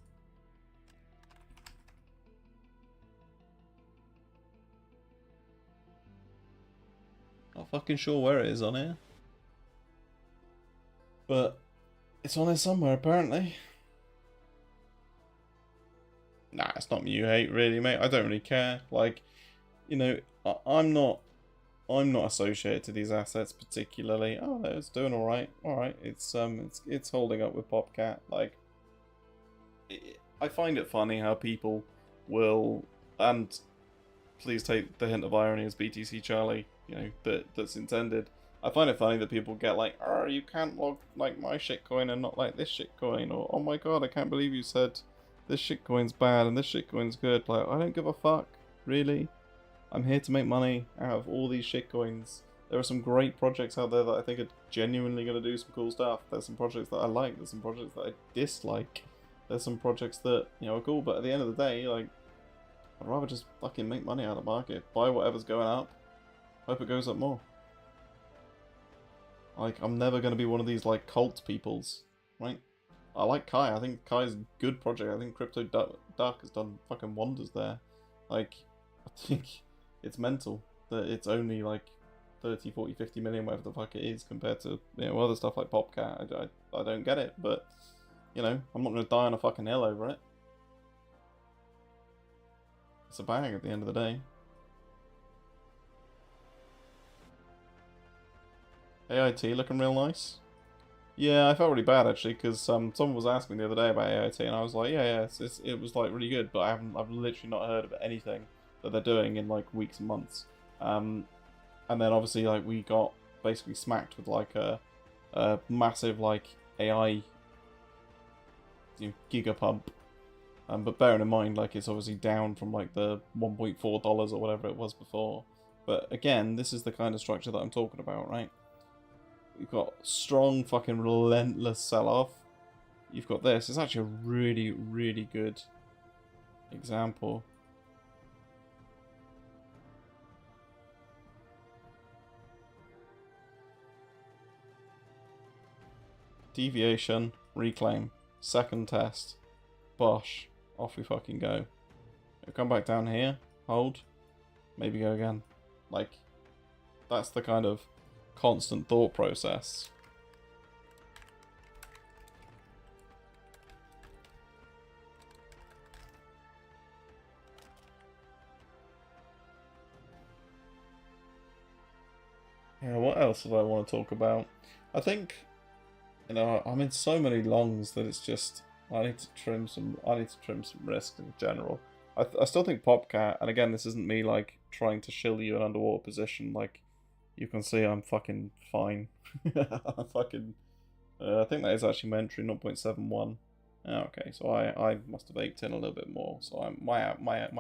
Not fucking sure where it is on here. But it's on here somewhere, apparently. Nah, it's not Mew hate, really, mate. I don't really care. Like, you know, I'm not associated to these assets particularly. Oh, no, it's doing all right. All right, it's holding up with PopCat. Like, I find it funny how people will, and please take the hint of irony as BTC Charlie, you know, that's intended. I find it funny that people get like, oh, you can't log like my shitcoin and not like this shitcoin, or oh my god, I can't believe you said this shitcoin's bad and this shitcoin's good. Like, I don't give a fuck, really. I'm here to make money out of all these shitcoins. There are some great projects out there that I think are genuinely going to do some cool stuff. There's some projects that I like, there's some projects that I dislike. There's some projects that, you know, are cool, but at the end of the day, like, I'd rather just fucking make money out of the market. Buy whatever's going up. Hope it goes up more. Like, I'm never going to be one of these, like, cult peoples, right? I like Kai. I think Kai's a good project. I think Crypto Duck has done fucking wonders there. Like, I think it's mental that it's only, like, 30, 40, 50 million, whatever the fuck it is, compared to, you know, other stuff like PopCat. I don't get it, but, you know, I'm not going to die on a fucking hill over it. It's a bag at the end of the day. AIT looking real nice. Yeah, I felt really bad actually, because someone was asking me the other day about AIT, and I was like, yeah, it was like really good, but I've literally not heard of anything that they're doing in like weeks and months. And then obviously like we got basically smacked with like a massive like AI, you know, gigapump. But bearing in mind, like, it's obviously down from like the $1.4 or whatever it was before. But again, this is the kind of structure that I'm talking about, right? You've got strong, fucking relentless sell-off. You've got this. It's actually a really, really good example. Deviation, reclaim, second test, bosh. Off we fucking go. We'll come back down here, hold, maybe go again. Like, that's the kind of constant thought process. Yeah, what else do I want to talk about? I think, you know, I'm in so many longs that it's just, I need to trim some risk in general. I still think Popcat, and again, this isn't me like trying to shill you an underwater position. Like you can see, I'm fucking fine. I fucking. I think that is actually my entry 0.71. Okay, so I must have aped in a little bit more. So my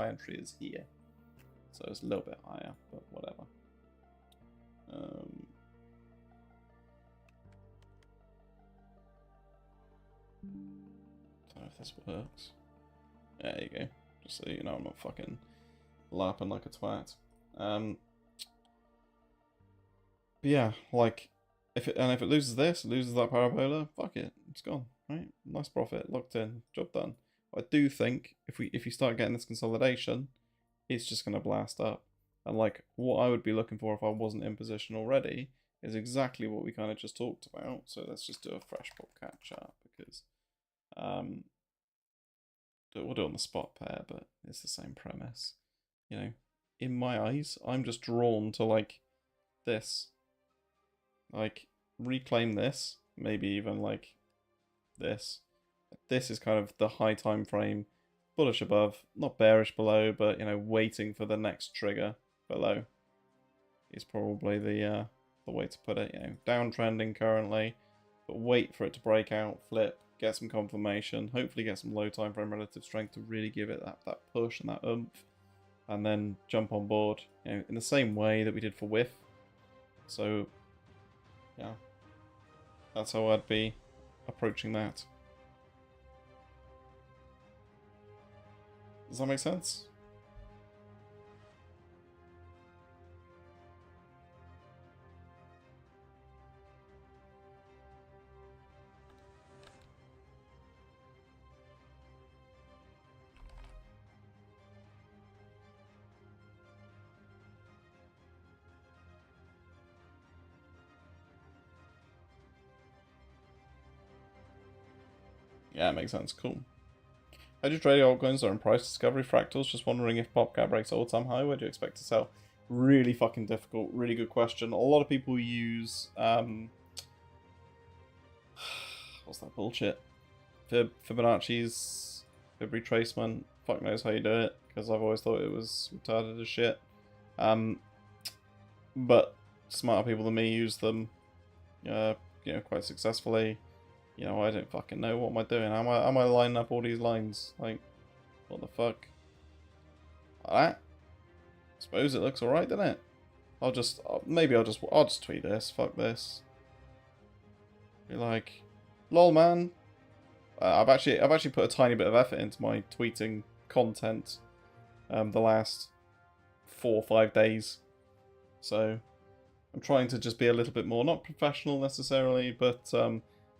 entry is here, so it's a little bit higher, but whatever. Don't know if this works. There you go. Just so you know, I'm not fucking lapping like a twat. Yeah, like if it loses this, it loses that parabola, fuck it, it's gone. Right, nice profit, locked in, job done. I do think if you start getting this consolidation, it's just gonna blast up. And like what I would be looking for if I wasn't in position already is exactly what we kind of just talked about. So let's just do a fresh Popcat chart because we'll do it on the spot pair, but it's the same premise. You know, in my eyes, I'm just drawn to like this. Like reclaim this, maybe even like this. This is kind of the high time frame, bullish above, not bearish below, but you know, waiting for the next trigger below is probably the way to put it. You know, downtrending currently, but wait for it to break out, flip, get some confirmation, hopefully get some low time frame relative strength to really give it that push and that oomph, and then jump on board. You know, in the same way that we did for Whiff. So yeah, that's how I'd be approaching that. Does that make sense? Yeah, it makes sense. Cool. How do you trade altcoins that are in price discovery? Fractals, just wondering if Popcat breaks all-time high, where do you expect to sell? Really fucking difficult, really good question. A lot of people use, what's that bullshit? Fibonacci's, Fib retracement, fuck knows how you do it, because I've always thought it was retarded as shit. But smarter people than me use them, you know, quite successfully. You know, I don't fucking know. What am I doing? Am I lining up all these lines? Like, what the fuck? Like that? Suppose it looks alright, doesn't it? Maybe I'll just tweet this. Fuck this. Be like, lol, man. I've actually put a tiny bit of effort into my tweeting content, the last 4 or 5 days. So I'm trying to just be a little bit more, not professional necessarily, but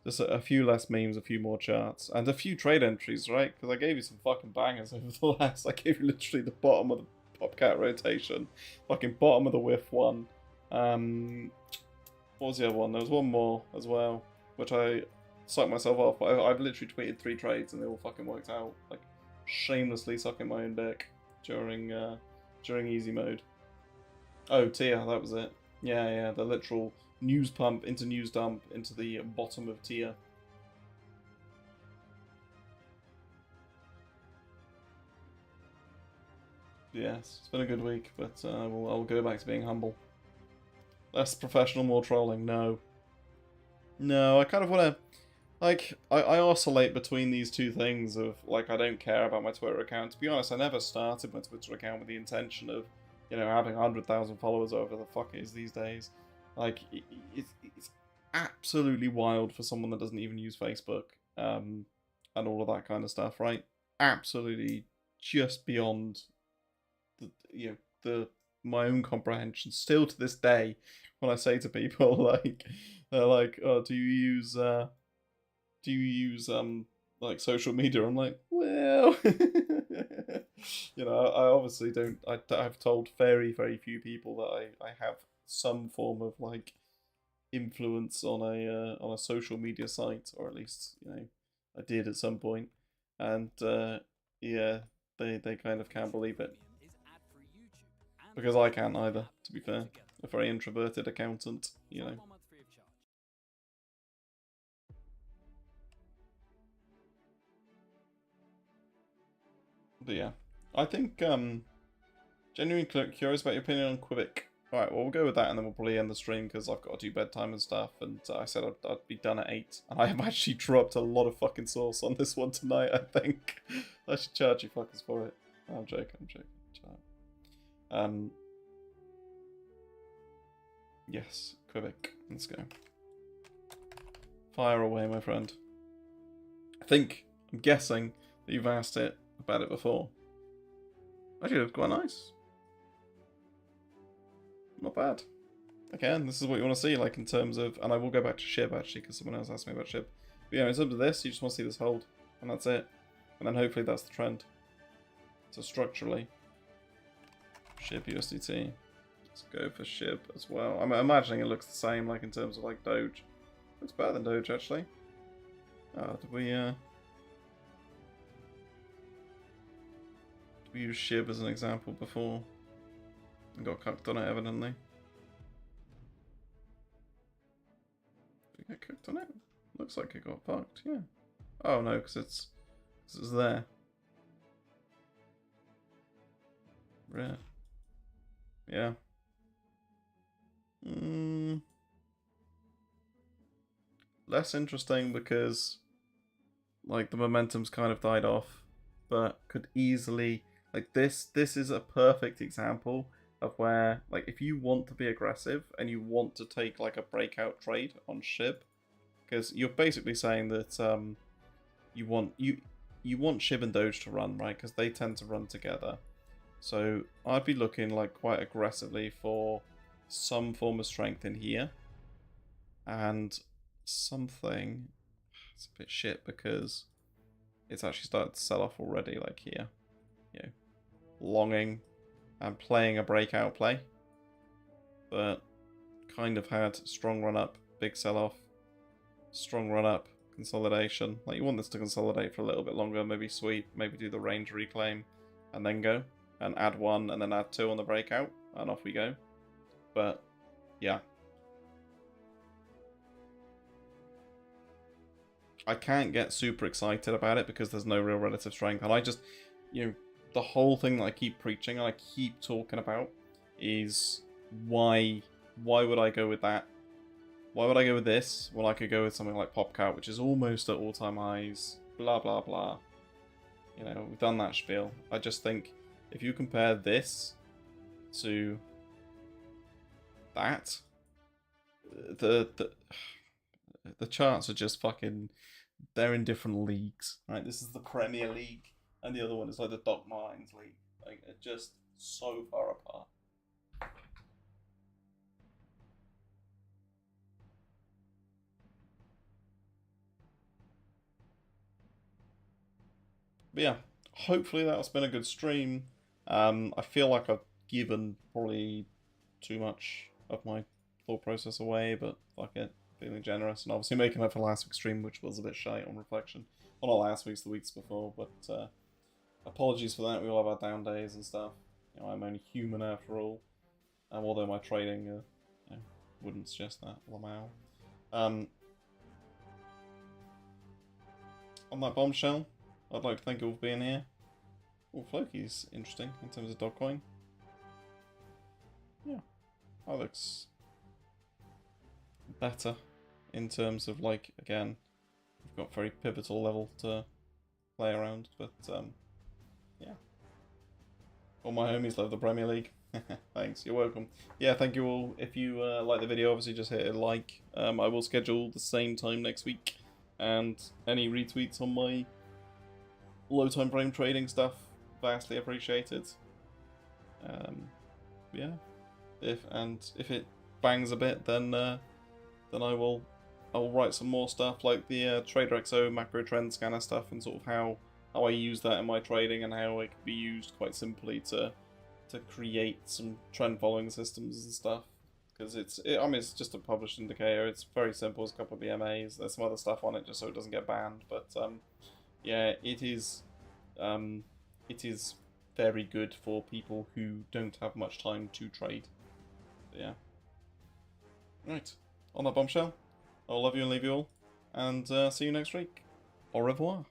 just a few less memes, a few more charts, and a few trade entries, right? Because I gave you some fucking bangers over the last. I gave you literally the bottom of the Popcat rotation, fucking bottom of the Whiff one. What was the other one? There was one more as well, which I sucked myself off. But I've literally tweeted 3 trades and they all fucking worked out. Like shamelessly sucking my own dick during easy mode. Oh, Tia, that was it. Yeah, the literal news pump into news dump into the bottom of Tia. Yes, it's been a good week, but I'll go back to being humble. Less professional, more trolling. No. No, I kind of want to... Like, I oscillate between these two things of, like, I don't care about my Twitter account. To be honest, I never started my Twitter account with the intention of, you know, having 100,000 followers or whatever the fuck it is these days. Like, it's absolutely wild for someone that doesn't even use Facebook, and all of that kind of stuff, right? Absolutely just beyond, you know, my own comprehension. Still to this day, when I say to people, like, they're like, oh, do you use like social media? I'm like, well, you know, I obviously don't. I've told very few people that I have some form of like influence on a social media site, or at least, you know, I did at some point, and yeah, they kind of can't believe it because I can't either. To be fair, a very introverted accountant, you know. But yeah, I think, genuinely curious about your opinion on Quebec. Alright, well, we'll go with that and then we'll probably end the stream because I've got to do bedtime and stuff. And I said I'd be done at 8. And I have actually dropped a lot of fucking sauce on this one tonight, I think. I should charge you fuckers for it. I'm joking. Yes, Quebec. Let's go. Fire away, my friend. I'm guessing that you've asked it about it before. Actually, it was quite nice. Not bad. Again, this is what you want to see, like in terms of, and I will go back to SHIB actually, because someone else asked me about SHIB. But yeah, in terms of this, you just want to see this hold, and that's it. And then hopefully that's the trend. So structurally, SHIB USDT. Let's go for SHIB as well. I'm imagining it looks the same, like in terms of like Doge. Looks better than Doge actually. Did we use SHIB as an example before? And got cooked on it, evidently. Did we get cooked on it? Looks like it got fucked, yeah. Oh no, because it's there. Rare. Yeah. Less interesting because, like, the momentum's kind of died off, but could easily, like, this is a perfect example of where, like, if you want to be aggressive and you want to take like a breakout trade on SHIB, because you're basically saying that you want SHIB and Doge to run, right? Because they tend to run together. So I'd be looking like quite aggressively for some form of strength in here, and something. It's a bit shit because it's actually started to sell off already, like here, you know, longing and playing a breakout play, but kind of had strong run up, big sell off, strong run up, consolidation. Like, you want this to consolidate for a little bit longer, maybe sweep, maybe do the range reclaim, and then go and add 1 and then add 2 on the breakout, and off we go. But yeah, I can't get super excited about it because there's no real relative strength, and I just, you know, the whole thing that I keep preaching and I keep talking about is why would I go with that? Why would I go with this when I could go with something like PopCat, which is almost at all-time highs, blah blah blah. You know, we've done that spiel. I just think if you compare this to that, the charts are just fucking, they're in different leagues, right? This is the Premier League, and the other one is like the Doc Martens League. Like, it's just so far apart. But yeah, hopefully that's been a good stream. I feel like I've given probably too much of my thought process away, but fuck it, feeling generous, and obviously making up for last week's stream, which was a bit shy on reflection. Well, not last week's, the weeks before, but apologies for that. We all have our down days and stuff. You know, I'm only human after all. Although my trading, you know, wouldn't suggest that. Lamau. On that bombshell, I'd like to thank you all for being here. Oh, Floki's interesting in terms of Altcoin. Yeah, that looks better in terms of, like, again, we've got very pivotal level to play around, but yeah. All my homies love the Premier League. Thanks, you're welcome. Yeah, thank you all. If you like the video, obviously just hit a like. I will schedule the same time next week, and any retweets on my low time frame trading stuff, vastly appreciated. Yeah, if it bangs a bit, then I'll write some more stuff like the Trader XO macro trend scanner stuff, and sort of how I use that in my trading and how it can be used quite simply to create some trend following systems and stuff. Because I mean, it's just a published indicator. It's very simple. It's a couple of BMAs. There's some other stuff on it just so it doesn't get banned. But yeah, it is very good for people who don't have much time to trade. But yeah. Right. On that bombshell, I'll love you and leave you all, and see you next week. Au revoir.